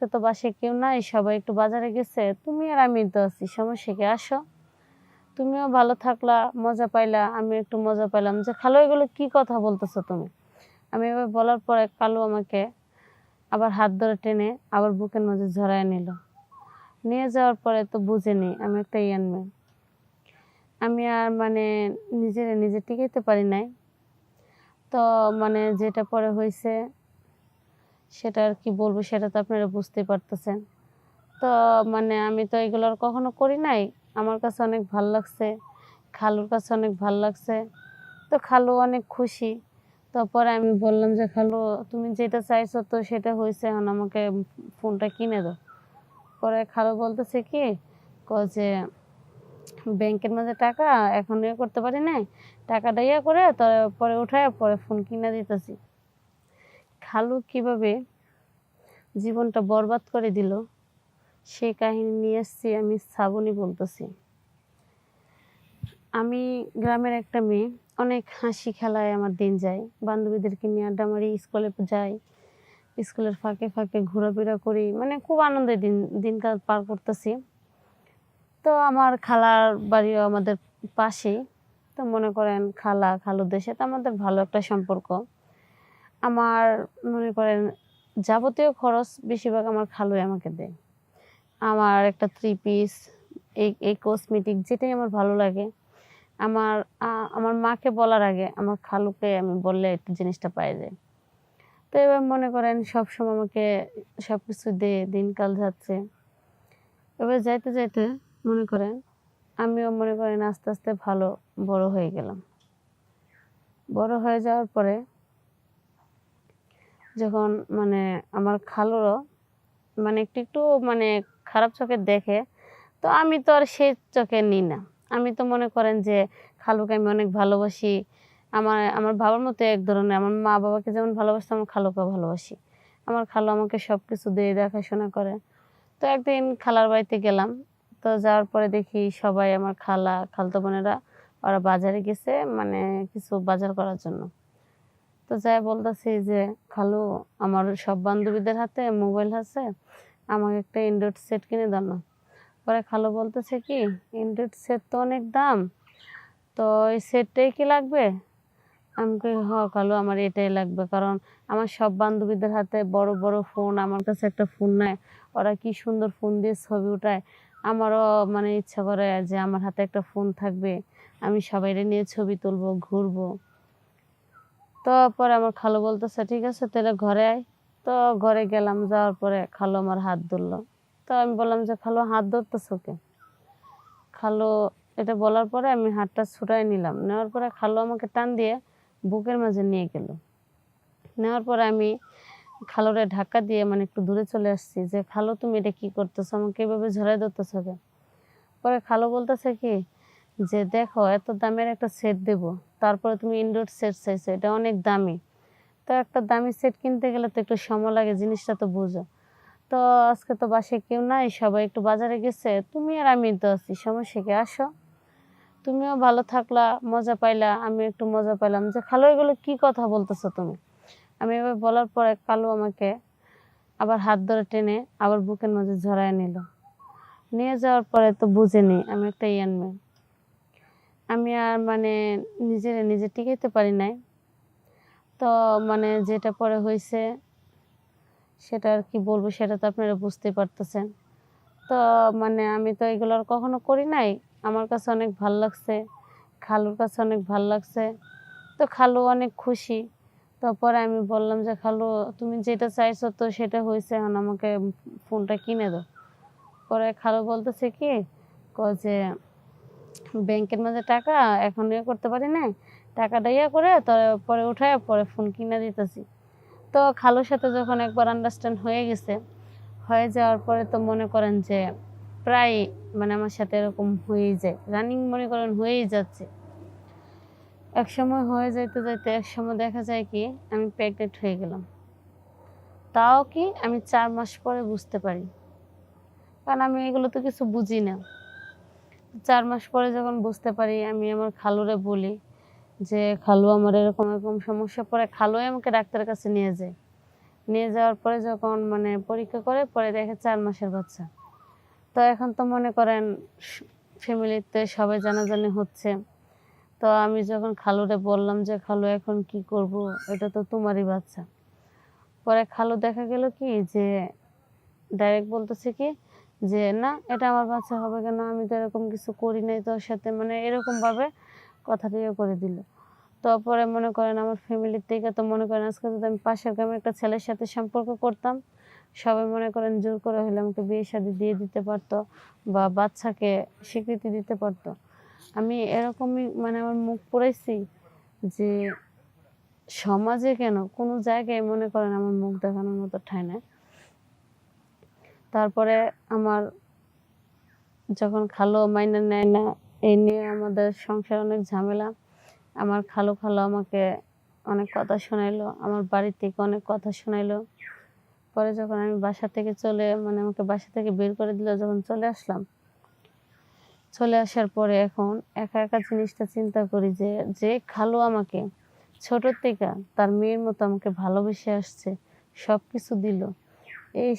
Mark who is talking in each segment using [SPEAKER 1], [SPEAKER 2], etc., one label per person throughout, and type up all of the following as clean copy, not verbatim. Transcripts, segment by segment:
[SPEAKER 1] আজকে তো বাসায় কেউ নাই, সবাই একটু বাজারে গেছে, তুমি আর আমি তো আছি, সমস্যা কি, আসো। তুমিও ভালো থাকলা, মজা পাইলা, আমি একটু মজা পাইলাম। যে খালু এগুলো কি কথা বলতেছো তুমি? আমি এবার বলার পরে কালু আমাকে আবার হাত ধরে টেনে আবার বুকের মাঝে ঝরায় নিল। নিয়ে যাওয়ার পরে তো বুঝেনি আমি একটা ইয়ান মেয়ে। আমি আর নিজে টিকাইতে পারি নাই। তো যেটা পরে হয়েছে সেটা আর কি বলবো, সেটা তো আপনারা বুঝতেই পারতেছেন। তো আমি তো এগুলো আর কখনো করি নাই। আমার কাছে অনেক ভাল লাগছে, খালুর কাছে অনেক ভাল লাগছে। তো খালু অনেক খুশি। তারপরে আমি বললাম যে খালু, তুমি যেটা চাইছো তো সেটা হয়েছে, এখন আমাকে ফোনটা কিনে দাও। পরে খালু বলতেছে কি, যে ব্যাংকের মাঝে টাকা এখন ইয়ে করতে পারি নাই, টাকাটা ইয়ে করে পরে উঠায় পরে ফোন কিনে দিতেছি। খালু কিভাবে জীবনটা বরবাদ করে দিল সেই কাহিনী নিয়ে এসছি আমি শ্রাবণী বলতেছি। আমি গ্রামের একটা মেয়ে, অনেক হাসি খেলায় আমার দিন যায়, বান্ধবীদেরকে নিয়ে আড্ডা মারি, স্কুলে যাই, স্কুলের ফাঁকে ফাঁকে ঘোরাফেরা করি, খুব আনন্দের দিনকাল পার করতেছি। তো আমার খালার বাড়িও আমাদের পাশেই। তো মনে করেন খালুদের সাথে আমাদের ভালো একটা সম্পর্ক। আমার মনে করেন যাবতীয় খরচ বেশিরভাগ আমার খালুই আমাকে দেয়। আমার একটা থ্রি পিস, এই কসমেটিক যেটাই আমার ভালো লাগে, আমার মাকে বলার আগে আমার খালুকে আমি বললে একটু জিনিসটা পাই যায়। তো এবার মনে করেন সবসময় আমাকে সবকিছু দিয়ে দিনকাল যাচ্ছে। এবার যাইতে যাইতে মনে করেন আমিও মনে করেন আস্তে আস্তে ভালো বড় হয়ে গেলাম। বড় হয়ে যাওয়ার পরে যখন আমার খালুরও একটু একটু খারাপ চোখে দেখে, তো আমি তো আর সেই চোখে নিই না। আমি তো মনে করেন যে খালুকে আমি অনেক ভালোবাসি। আমার আমার বাবার মতো এক ধরনের, আমার মা বাবাকে যেমন ভালোবাসি আমার খালুকেও ভালোবাসি। আমার খালু আমাকে সব কিছু দিয়ে দেখাশোনা করে। তো একদিন খালার বাড়িতে গেলাম। তো যাওয়ার পরে দেখি সবাই আমার খালতো বোনেরা ওরা বাজারে গেছে, কিছু বাজার করার জন্য। তো যাই বলতেছি যে খালু, আমার সব বান্ধবীদের হাতে মোবাইল আছে, আমাকে একটা অ্যান্ড্রয়েড সেট কিনে দাও না। পরে খালু বলতেছে কি, অ্যান্ড্রয়েড সেট তো অনেক দাম, তো এই সেটটাই কি লাগবে? আমি কই, হ খালু, আমার এটাই লাগবে, কারণ আমার সব বান্ধবীদের হাতে বড় বড় ফোন, আমার কাছে একটা ফোন নাই, ওরা কি সুন্দর ফোন দিয়ে ছবি উঠায়। আমারও ইচ্ছা করে যে আমার হাতে একটা ফোন থাকবে, আমি সবাইরে নিয়ে ছবি তুলবো, ঘুরবো। তো পরে আমার খালু বলতেছে ঠিক আছে তাহলে ঘরে আয়। তো ঘরে গেলাম, যাওয়ার পরে খালু আমার হাত ধরলো। তো আমি বললাম যে খালু, হাত ধরতেছো কে? খালু এটা বলার পরে আমি হাতটা ছুটাই নিলাম। নেওয়ার পরে খালু আমাকে টান দিয়ে বুকের মাঝে নিয়ে গেল। নেওয়ার পরে আমি খালুরে ধাক্কা দিয়ে একটু দূরে চলে আসছি, যে খালু তুমি এটা কি করতেছো, আমাকে এভাবে ঝরাই ধরতেছো কে? পরে খালু বলতেছে কি, যে দেখো এত দামের একটা সেট দেব, তারপরে তুমি ইনডোর সেট চাইছো, এটা অনেক দামি। তো একটা দামি সেট কিনতে গেলে তো একটু সময় লাগে, জিনিসটা তো বুঝো। তো আজকে তো বাসায় কেউ নাই, সবাই একটু বাজারে গেছে, তুমি আর আমি তো আছি, সমস্যা কি, আসো। তুমিও ভালো থাকলা, মজা পাইলা, আমি একটু মজা পাইলাম। যে খালু এগুলো কি কথা বলতেছো তুমি? আমি এবার বলার পরে কালু আমাকে আবার হাত ধরে টেনে আবার বুকের মাঝে ঝরায় নিল। নিয়ে যাওয়ার পরে তো বুঝেনি আমি একটা ইয়ান মেয়ে। আমি আর নিজে টিকাইতে পারি নাই। তো যেটা পরে হয়েছে সেটা আর কি বলবো, সেটা তো আপনারা বুঝতেই পারতেছেন। তো আমি তো এগুলো আর কখনো করি নাই। আমার কাছে অনেক ভাল লাগছে, খালুর কাছে অনেক ভাল লাগছে। তো খালু অনেক খুশি। তারপরে আমি বললাম যে খালু, তুমি যেটা চাইছো তো সেটা হয়েছে, এখন আমাকে ফোনটা কিনে দাও। পরে খালু বলতেছে কি, যে ব্যাংকের মাঝে টাকা এখন ইয়ে করতে পারি নাই, টাকাটা ইয়ে করে পরে উঠায় পরে ফোন কিনে দিতেছি। তো খালুর সাথে যখন একবার আন্ডারস্ট্যান্ড হয়ে গেছে, হয়ে যাওয়ার পরে তো মনে করেন যে প্রায় আমার সাথে এরকম হয়েই যায়, রানিং মনে করেন হয়েই যাচ্ছে। এক সময় হয়ে যাইতে যাইতে এক সময় দেখা যায় কি আমি প্রেগনেন্ট হয়ে গেলাম। তাও কি আমি 4 মাস পরে বুঝতে পারি, কারণ আমি এগুলো তো কিছু বুঝি না। 4 মাস পরে যখন বুঝতে পারি, আমি আমার খালুরে বলি যে খালু আমার এরকম এরকম সমস্যা, পরে খালুই আমাকে ডাক্তারের কাছে নিয়ে যায়। নিয়ে যাওয়ার পরে যখন মানে পরীক্ষা করে পরে দেখে 4 মাসের বাচ্চা। তো এখন তো মনে করেন ফ্যামিলিতে সবাই জানাজানি হচ্ছে। তো আমি যখন খালুরে বললাম যে, "খালু এখন কি করব? এটা তো তোমারই বাচ্চা।" পরে খালু দেখা গেল কি যে ডাইরেক্ট বলতেছে কি যে, "না, এটা আমার বাচ্চা হবে কেন? আমি তো এরকম কিছু করি নাই তোর সাথে।" মানে এরকমভাবে কথাটা ইয়ে করে দিল। তো পরে মনে করেন আমার ফ্যামিলির থেকে তো মনে করেন আজকে যদি আমি পাশের গ্রামের একটা ছেলের সাথে সম্পর্ক করতাম, সবাই মনে করেন জোর করে হইলে আমাকে বিয়ে-শাদী দিয়ে দিতে পারত বা বাচ্চাকে স্বীকৃতি দিতে পারত। আমি এরকমই মানে আমার মুখ পুড়াইছি যে সমাজে কেন কোনো জায়গায় মনে করেন আমার মুখ দেখানোর মতো ঠাঁই নাই। তারপরে আমার যখন খালু মাইনা নেয় না, এই নিয়ে আমাদের সংসারে অনেক ঝামেলা। আমার খালু আমাকে অনেক কথা শোনাইলো। আমার বাড়ি থেকে অনেক কথা শোনাইলো। পরে যখন আমি বাসা থেকে মানে আমাকে বাসা থেকে বের করে দিল যখন চলে আসলাম। চলে আসার পরে এখন একা, একা জিনিসটা চিন্তা করি যে, যে খালু আমাকে ছোট থেকে তার মেয়ের মতো আমাকে ভালোবেসে আসছে, সবকিছু দিল।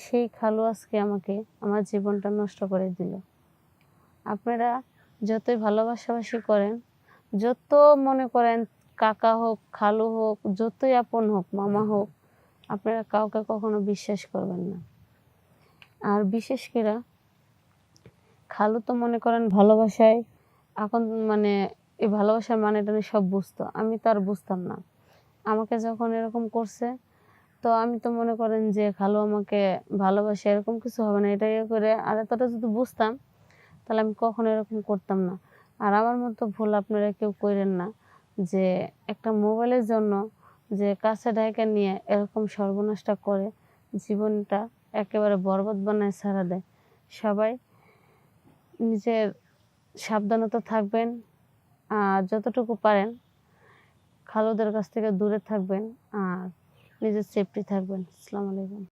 [SPEAKER 1] সেই খালু আজকে আমাকে আমার জীবনটা নষ্ট করে দিল। আপনারা যতই ভালোবাসাবাসি করেন, যত মনে করেন কাকা হোক, খালু হোক, যতই আপন হোক, মামা হোক, আপনারা কাউকে কখনো বিশ্বাস করবেন না। আর বিশেষ করে খালু তো মনে করেন ভালোবাসায় এখন মানে এই ভালোবাসার মানে-টানে সব বুঝতো। আমি তো আর বুঝতাম না। আমাকে যখন এরকম করছে, তো আমি তো মনে করেন যে খালু আমাকে ভালোবাসে এরকম কিছু হবে না। এটা ইয়ে করে আর এতটা যদি বুঝতাম, তাহলে আমি কখনো এরকম করতাম না। আর আমার মতো ভুল আপনারা কেউ কইরেন না যে একটা মোবাইলের জন্য যে কাছে ডাইকা নিয়ে এরকম সর্বনাশটা করে, জীবনটা একেবারে বরবাদ বানায় ছাইড়া দেয়। সবাই নিজের সাবধানতা থাকবেন। আর যতটুকু পারেন খালুদের কাছ থেকে দূরে থাকবেন আর নিজের সেফটি থাকবেন। আসসালামু আলাইকুম।